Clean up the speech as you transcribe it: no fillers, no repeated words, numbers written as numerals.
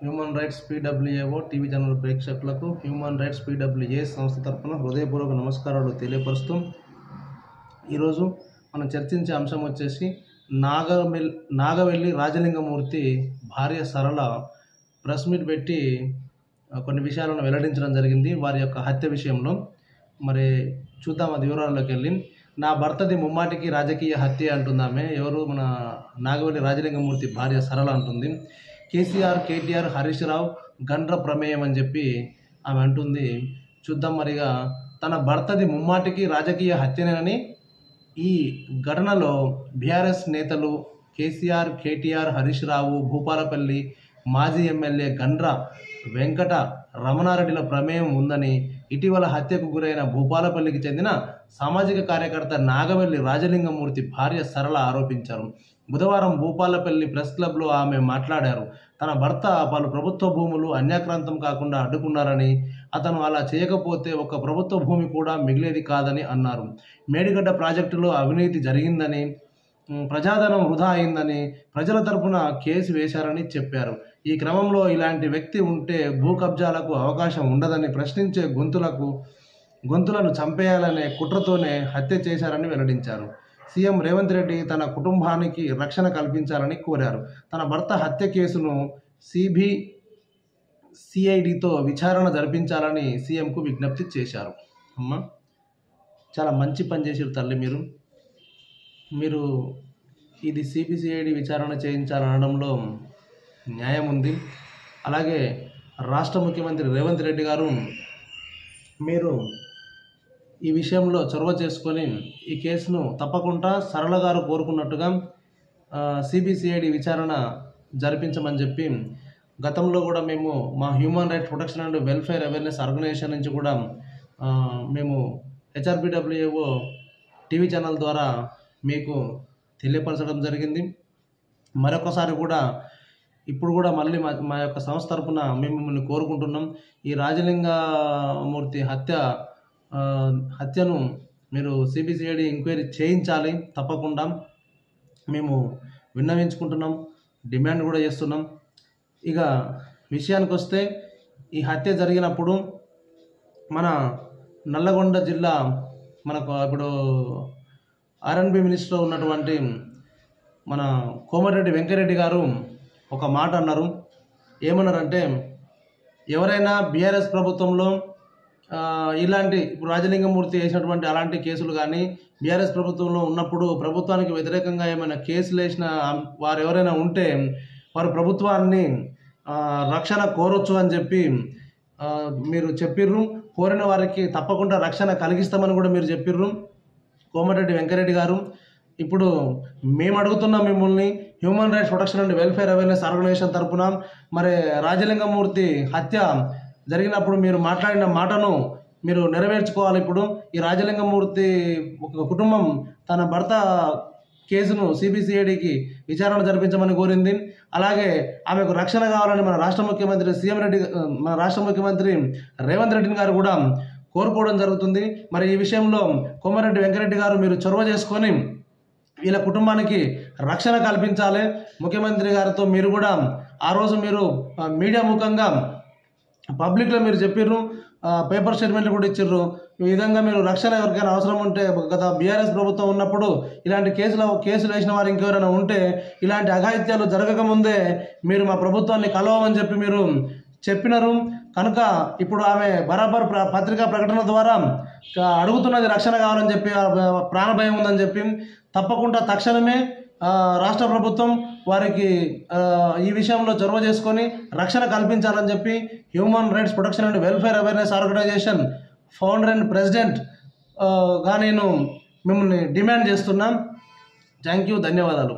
Human rights పీడబ్ల్యూఏఓ TV channel ప్రేక్షకులకు human rights PWA సంస్థ తరపున హృదయపూర్వక నమస్కారాలు తెలియపరుస్తూ ఈరోజు మనం చర్చించే అంశం వచ్చేసి నాగవెల్లి రాజలింగమూర్తి భార్య సరళ ప్రెస్ మీట్ పెట్టి కొన్ని విషయాలను వెల్లడించడం జరిగింది వారి యొక్క హత్య విషయంలో. మరి చూద్దాం అది వివరాల్లోకి వెళ్ళి. నా భర్తది ముమ్మాటికి రాజకీయ హత్య అంటుందామె. ఎవరు? మన నాగవెల్లి రాజలింగమూర్తి భార్య సరళ అంటుంది. కేసీఆర్, కేటీఆర్, హరీష్ రావు గండ్ర ప్రమేయం అని చెప్పి ఆమె అంటుంది. చూద్దాం మరిగా తన భర్తది ముమ్మాటికి రాజకీయ హత్యనేనని ఈ ఘటనలో బీఆర్ఎస్ నేతలు కేసీఆర్, కేటీఆర్, హరీష్ రావు, భూపాలపల్లి మాజీ ఎమ్మెల్యే గండ్ర వెంకట రమణారెడ్డిల ప్రమేయం ఉందని ఇటీవల హత్యకు గురైన భూపాలపల్లికి చెందిన సామాజిక కార్యకర్త నాగవెల్లి రాజలింగమూర్తి భార్య సరళ ఆరోపించారు. బుధవారం భూపాలపల్లి ప్రెస్ క్లబ్లో ఆమె మాట్లాడారు. తన భర్త పలు ప్రభుత్వ భూములు అన్యాక్రాంతం కాకుండా అడ్డుకున్నారని, అతను అలా చేయకపోతే ఒక ప్రభుత్వ భూమి కూడా మిగిలేది కాదని అన్నారు. మేడిగడ్డ ప్రాజెక్టులో అవినీతి జరిగిందని, ప్రజాధనం వృధా అయిందని ప్రజల తరపున కేసు వేశారని చెప్పారు. ఈ క్రమంలో ఇలాంటి వ్యక్తి ఉంటే భూ కబ్జాలకు అవకాశం ఉండదని, ప్రశ్నించే గొంతులను చంపేయాలనే కుట్రతోనే హత్య చేశారని వెల్లడించారు. సీఎం రేవంత్ రెడ్డి తన కుటుంబానికి రక్షణ కల్పించాలని కోరారు. తన భర్త హత్య కేసును సిఐడితో విచారణ జరిపించాలని సీఎంకు విజ్ఞప్తి చేశారు. అమ్మ, చాలా మంచి పని చేశారు తల్లి. మీరు ఇది సిబిసిఐడి విచారణ చేయించాలనడంలో న్యాయం ఉంది. అలాగే రాష్ట్ర ముఖ్యమంత్రి రేవంత్ రెడ్డి గారు మీరు ఈ విషయంలో చొరవ చేసుకొని ఈ కేసును తప్పకుండా సరళ గారు కోరుకున్నట్టుగా సిబిసిఐడి విచారణ జరిపించమని చెప్పి గతంలో కూడా మేము మా human rights protection and welfare awareness organisation నుంచి కూడా మేము హెచ్ఆర్పిడబ్ల్యూఏఓ టీవీ ఛానల్ ద్వారా మీకు తెలియపరచడం జరిగింది. మరొకసారి కూడా ఇప్పుడు కూడా మళ్ళీ మా యొక్క సంస్థ తరపున మేము మిమ్మల్ని కోరుకుంటున్నాం. ఈ రాజలింగమూర్తి హత్యను మీరు సిబిసిఐడి ఎంక్వైరీ చేయించాలి. తప్పకుండా మేము విన్నవించుకుంటున్నాం, డిమాండ్ కూడా చేస్తున్నాం. ఇక విషయానికి వస్తే, ఈ హత్య జరిగినప్పుడు మన నల్లగొండ జిల్లా మనకు ఇప్పుడు ఆర్ఎన్బి మినిస్టర్లో ఉన్నటువంటి మన కోమటిరెడ్డి వెంకరెడ్డి గారు ఒక మాట అన్నారు. ఏమన్నారంటే, ఎవరైనా బీఆర్ఎస్ ప్రభుత్వంలో ఇలాంటి ఇప్పుడు రాజలింగమూర్తి వేసినటువంటి అలాంటి కేసులు కానీ బీఆర్ఎస్ ప్రభుత్వంలో ఉన్నప్పుడు ప్రభుత్వానికి వ్యతిరేకంగా ఏమైనా కేసులు వేసిన వారు ఎవరైనా ఉంటే వారు ప్రభుత్వాన్ని రక్షణ కోరొచ్చు అని చెప్పి మీరు చెప్పిర్రు. కోరిన వారికి తప్పకుండా రక్షణ కలిగిస్తామని కూడా మీరు చెప్పిర్రు కోమటిరెడ్డి వెంకరెడ్డి గారు. ఇప్పుడు మేము అడుగుతున్నాం మిమ్మల్ని, human rights protection and welfare awareness organisation తరఫున, మరి రాజలింగమూర్తి హత్య జరిగినప్పుడు మీరు మాట్లాడిన మాటను మీరు నెరవేర్చుకోవాలి. ఇప్పుడు ఈ రాజలింగమూర్తి ఒక కుటుంబం తన భర్త కేసును సిబిసిఐడికి విచారణ జరిపించమని కోరింది. అలాగే ఆమెకు రక్షణ కావాలని మన రాష్ట్ర ముఖ్యమంత్రి రేవంత్ రెడ్డి గారు కూడా కోరుకోవడం జరుగుతుంది. మరి ఈ విషయంలో కోమటిరెడ్డి వెంకరెడ్డి గారు మీరు చొరవ చేసుకొని వీళ్ళ కుటుంబానికి రక్షణ కల్పించాలి. ముఖ్యమంత్రి గారితో మీరు కూడా ఆ రోజు మీరు మీడియా ముఖంగా పబ్లిక్లో మీరు చెప్పిర్రు, పేపర్ స్టేట్మెంట్లు కూడా ఇచ్చిర్రు. ఈ విధంగా మీరు రక్షణ ఎవరికైనా అవసరం ఉంటే, గత బీఆర్ఎస్ ప్రభుత్వం ఉన్నప్పుడు ఇలాంటి కేసులు వేసిన వారు ఇంకెవరైనా ఉంటే ఇలాంటి అఘాయిత్యాలు జరగకముందే మీరు మా ప్రభుత్వాన్ని కలవమని చెప్పి మీరు చెప్పినారు. కనుక ఇప్పుడు ఆమె బరాబర్ పత్రికా ప్రకటన ద్వారా అడుగుతున్నది రక్షణ కావాలని చెప్పి, ప్రాణభయం ఉందని చెప్పి, తప్పకుండా తక్షణమే రాష్ట్ర ప్రభుత్వం వారికి ఈ విషయంలో చొరవ చేసుకొని రక్షణ కల్పించాలని చెప్పి human rights protection and welfare awareness organisation founder and ప్రెసిడెంట్గా నేను మిమ్మల్ని డిమాండ్ చేస్తున్నాం. థ్యాంక్ యూ, ధన్యవాదాలు.